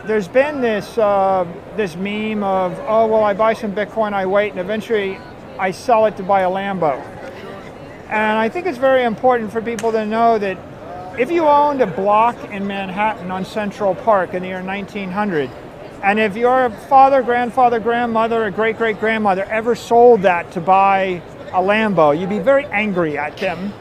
there's been this this meme of, oh, well, I buy some Bitcoin, I wait, and eventually I sell it to buy a Lambo. And I think it's very important for people to know that if you owned a block in Manhattan on Central Park in the year 1900, and if your father, grandfather, grandmother, or great-great-grandmother ever sold that to buy a Lambo, you'd be very angry at them.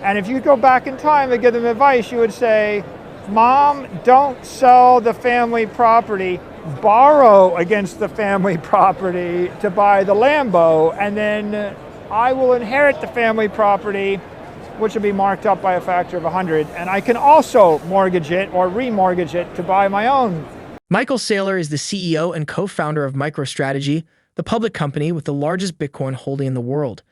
And if you go back in time and give them advice, you would say, Mom, don't sell the family property, borrow against the family property to buy the Lambo, and then I will inherit the family property, which will be marked up by a factor of 100, and I can also mortgage it or remortgage it to buy my own. Michael Saylor is the CEO and co-founder of MicroStrategy, the public company with the largest Bitcoin holding in the world.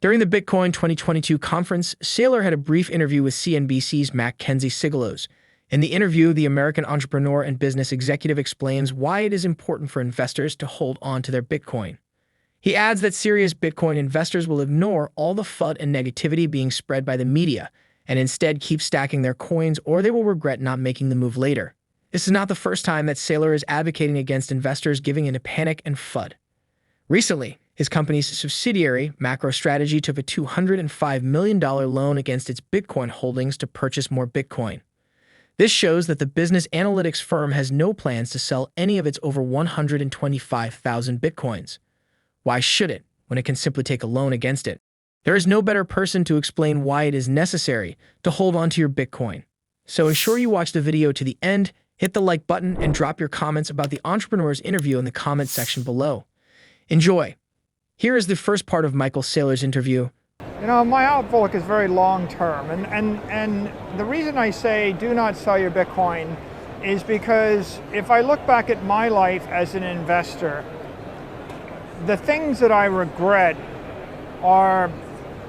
During the Bitcoin 2022 conference, Saylor had a brief interview with CNBC's Mackenzie Sigelos. In the interview, the American entrepreneur and business executive explains why it is important for investors to hold on to their Bitcoin. He adds that serious Bitcoin investors will ignore all the FUD and negativity being spread by the media and instead keep stacking their coins, or they will regret not making the move later. This is not the first time that Saylor is advocating against investors giving into panic and FUD. Recently, his company's subsidiary, MicroStrategy, took a $205 million loan against its Bitcoin holdings to purchase more Bitcoin. This shows that the business analytics firm has no plans to sell any of its over 125,000 Bitcoins. Why should it, when it can simply take a loan against it? There is no better person to explain why it is necessary to hold on to your Bitcoin. So ensure you watch the video to the end, hit the like button, and drop your comments about the entrepreneur's interview in the comment section below. Enjoy. Here is the first part of Michael Saylor's interview. You know, my outlook is very long-term, and the reason I say do not sell your Bitcoin is because if I look back at my life as an investor, the things that I regret are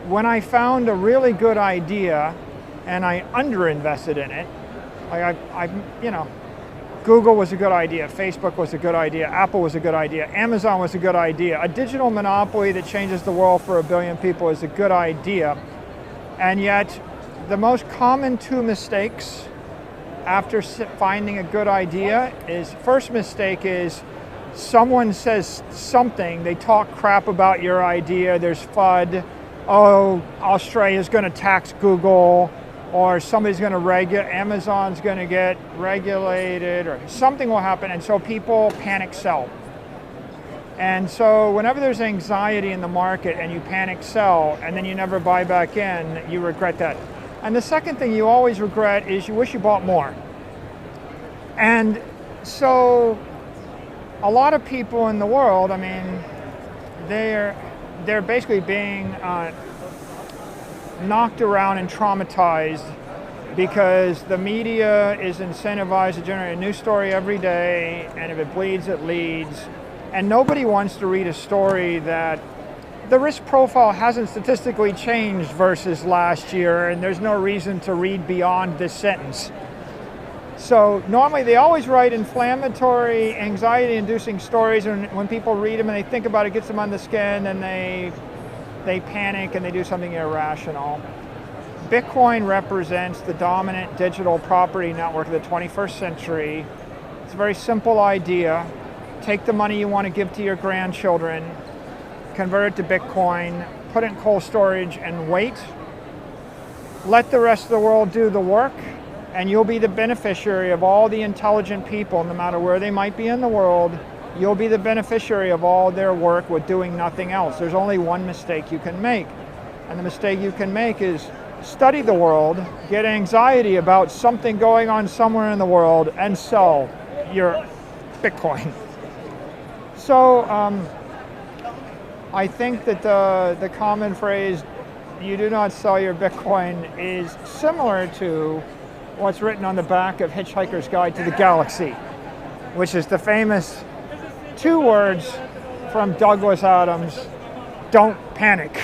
when I found a really good idea and I underinvested in it. Like you know, Google was a good idea, Facebook was a good idea, Apple was a good idea, Amazon was a good idea. A digital monopoly that changes the world for 1 billion people is a good idea. And yet, the most common two mistakes after finding a good idea is, first mistake is someone says something, they talk crap about your idea, there's FUD, oh, Australia's gonna tax Google, or somebody's going to Amazon's going to get regulated, or something will happen, and so people panic sell. And so whenever there's anxiety in the market and you panic sell and then you never buy back in, you regret that. And the second thing you always regret is you wish you bought more. And so a lot of people in the world, I mean, they're basically being knocked around and traumatized because the media is incentivized to generate a new story every day, and if it bleeds, it leads. And nobody wants to read a story that the risk profile hasn't statistically changed versus last year, and there's no reason to read beyond this sentence. So normally they always write inflammatory, anxiety-inducing stories, and when people read them and they think about it, it gets them on the skin, and they panic and they do something irrational. Bitcoin represents the dominant digital property network of the 21st century. It's a very simple idea. Take the money you want to give to your grandchildren, convert it to Bitcoin, put it in cold storage and wait. Let the rest of the world do the work, and you'll be the beneficiary of all the intelligent people, no matter where they might be in the world. You'll be the beneficiary of all their work with doing nothing else. There's only one mistake you can make. And the mistake you can make is study the world, get anxiety about something going on somewhere in the world, and sell your Bitcoin. So I think that the common phrase, you do not sell your Bitcoin, is similar to what's written on the back of Hitchhiker's Guide to the Galaxy, which is the famous 2 words from Douglas Adams: don't panic.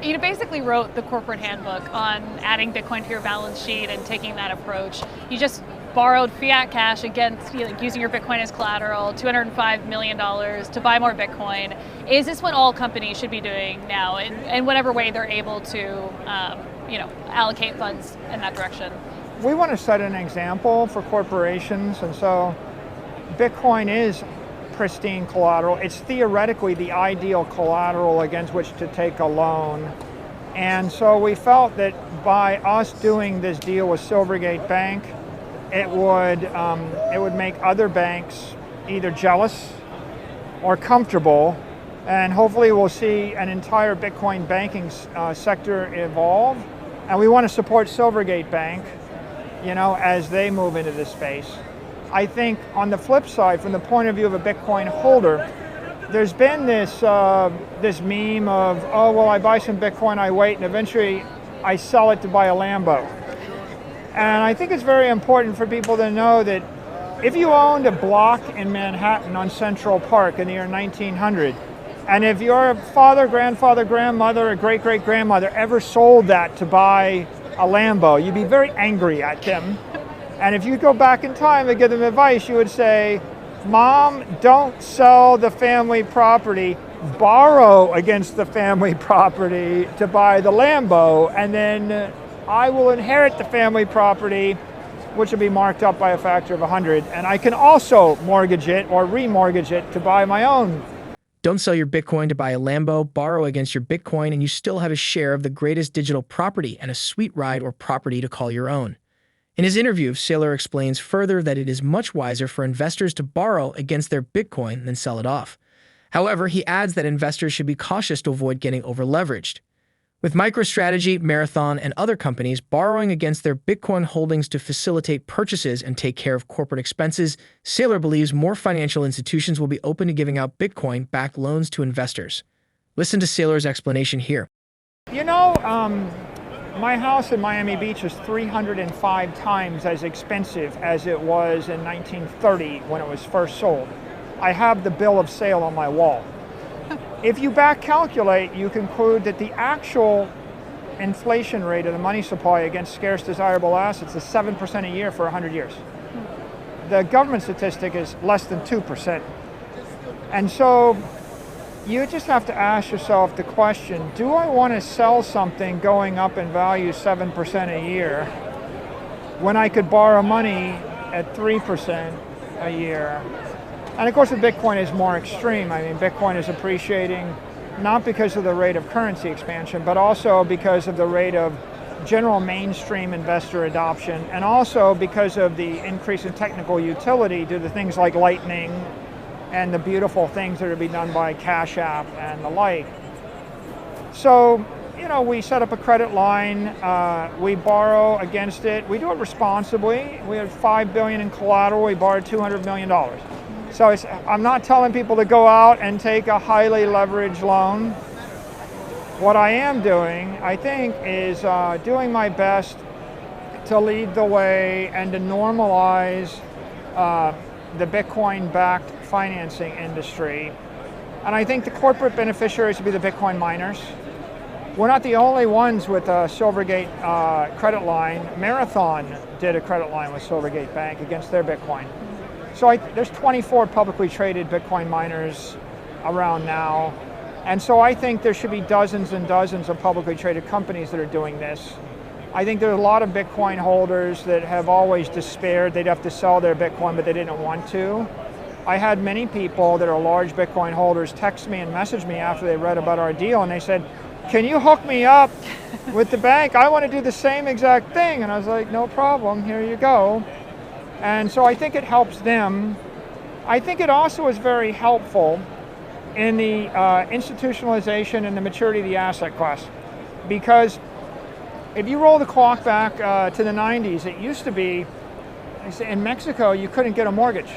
You basically wrote the corporate handbook on adding Bitcoin to your balance sheet and taking that approach. You just borrowed fiat cash against, using your Bitcoin as collateral, $205 million to buy more Bitcoin. Is this what all companies should be doing now, in whatever way they're able to allocate funds in that direction? we want to set an example for corporations, and so Bitcoin is pristine collateral. It's theoretically the ideal collateral against which to take a loan. And so we felt that by us doing this deal with Silvergate Bank, it would make other banks either jealous or comfortable, and hopefully we'll see an entire Bitcoin banking sector evolve. And we want to support Silvergate Bank, as they move into this space. I think on the flip side, from the point of view of a Bitcoin holder, there's been this meme of, oh, well, I buy some Bitcoin, I wait, and eventually I sell it to buy a Lambo. And I think it's very important for people to know that if you owned a block in Manhattan on Central Park in the year 1900, and if your father, grandfather, grandmother, or great-great-grandmother ever sold that to buy a Lambo, you'd be very angry at them. And if you go back in time and give them advice, you would say, Mom, don't sell the family property, borrow against the family property to buy the Lambo, and then I will inherit the family property, which will be marked up by a factor of 100, and I can also mortgage it or remortgage it to buy my own. Don't sell your Bitcoin to buy a Lambo, borrow against your Bitcoin, and you still have a share of the greatest digital property and a sweet ride or property to call your own. In his interview, Saylor explains further that it is much wiser for investors to borrow against their Bitcoin than sell it off. However, he adds that investors should be cautious to avoid getting over-leveraged. With MicroStrategy, Marathon, and other companies borrowing against their Bitcoin holdings to facilitate purchases and take care of corporate expenses, Saylor believes more financial institutions will be open to giving out Bitcoin-backed loans to investors. Listen to Saylor's explanation here. My house in Miami Beach is 305 times as expensive as it was in 1930 when it was first sold. I have the bill of sale on my wall. If you back calculate, you conclude that the actual inflation rate of the money supply against scarce desirable assets is 7% a year for 100 years. The government statistic is less than 2%. And so you just have to ask yourself the question, do I want to sell something going up in value 7% a year when I could borrow money at 3% a year? And of course the Bitcoin is more extreme. I mean, Bitcoin is appreciating not because of the rate of currency expansion, but also because of the rate of general mainstream investor adoption, and also because of the increase in technical utility due to things like Lightning and the beautiful things that are being done by Cash App and the like. So, we set up a credit line, we borrow against it, we do it responsibly. We have $5 billion in collateral, we borrowed $200 million. So I'm not telling people to go out and take a highly leveraged loan. What I am doing, I think, is doing my best to lead the way and to normalize the Bitcoin-backed financing industry. And I think the corporate beneficiaries would be the Bitcoin miners. We're not the only ones with a Silvergate credit line. Marathon did a credit line with Silvergate Bank against their Bitcoin. So there's 24 publicly traded Bitcoin miners around now. And so I think there should be dozens and dozens of publicly traded companies that are doing this. I think there are a lot of Bitcoin holders that have always despaired they'd have to sell their Bitcoin, but they didn't want to. I had many people that are large Bitcoin holders text me and message me after they read about our deal, and they said, can you hook me up with the bank? I want to do the same exact thing. And I was like, no problem, here you go. And so I think it helps them. I think it also is very helpful in the institutionalization and the maturity of the asset class. Because if you roll the clock back to the 90s, it used to be, in Mexico, you couldn't get a mortgage.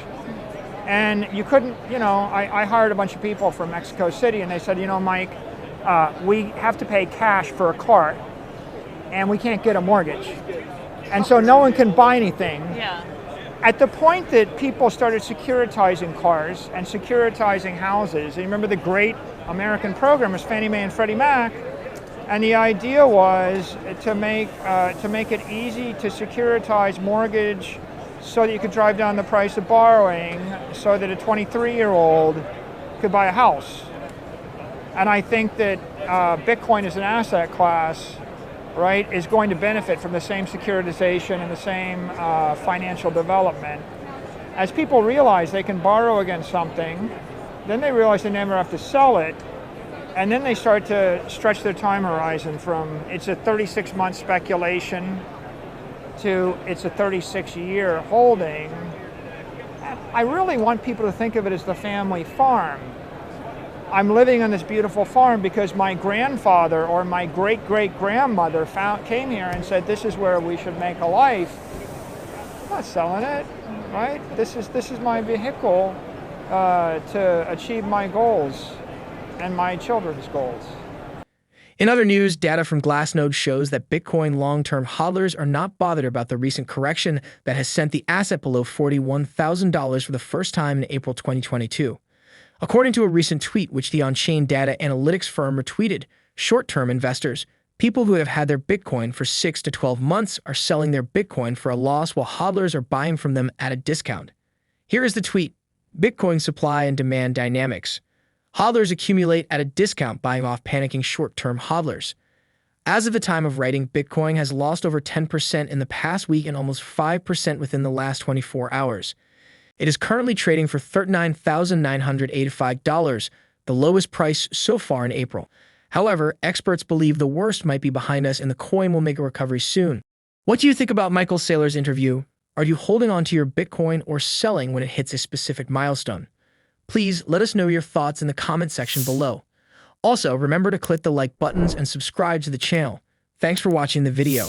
And you couldn't, I hired a bunch of people from Mexico City, and they said, Mike, we have to pay cash for a car, and we can't get a mortgage. And so no one can buy anything. Yeah. At the point that people started securitizing cars and securitizing houses, and you remember the great American program was Fannie Mae and Freddie Mac, and the idea was to make it easy to securitize mortgage so that you could drive down the price of borrowing so that a 23-year-old could buy a house. And I think that Bitcoin as an asset class right, is going to benefit from the same securitization and the same financial development. As people realize they can borrow against something, then they realize they never have to sell it, and then they start to stretch their time horizon from it's a 36-month speculation to it's a 36-year holding. I really want people to think of it as the family farm. I'm living on this beautiful farm because my grandfather or my great-great-grandmother came here and said, this is where we should make a life. I'm not selling it, right? This is my vehicle to achieve my goals and my children's goals. In other news, data from Glassnode shows that Bitcoin long-term hodlers are not bothered about the recent correction that has sent the asset below $41,000 for the first time in April 2022. According to a recent tweet which the on-chain data analytics firm retweeted, short-term investors, people who have had their Bitcoin for 6 to 12 months, are selling their Bitcoin for a loss while hodlers are buying from them at a discount. Here is the tweet: Bitcoin supply and demand dynamics. Hodlers accumulate at a discount, buying off panicking short-term hodlers. As of the time of writing, Bitcoin has lost over 10% in the past week and almost 5% within the last 24 hours. It is currently trading for $39,985, the lowest price so far in April. However, experts believe the worst might be behind us and the coin will make a recovery soon. What do you think about Michael Saylor's interview? Are you holding on to your Bitcoin or selling when it hits a specific milestone? Please let us know your thoughts in the comment section below. Also, remember to click the like buttons and subscribe to the channel. Thanks for watching the video.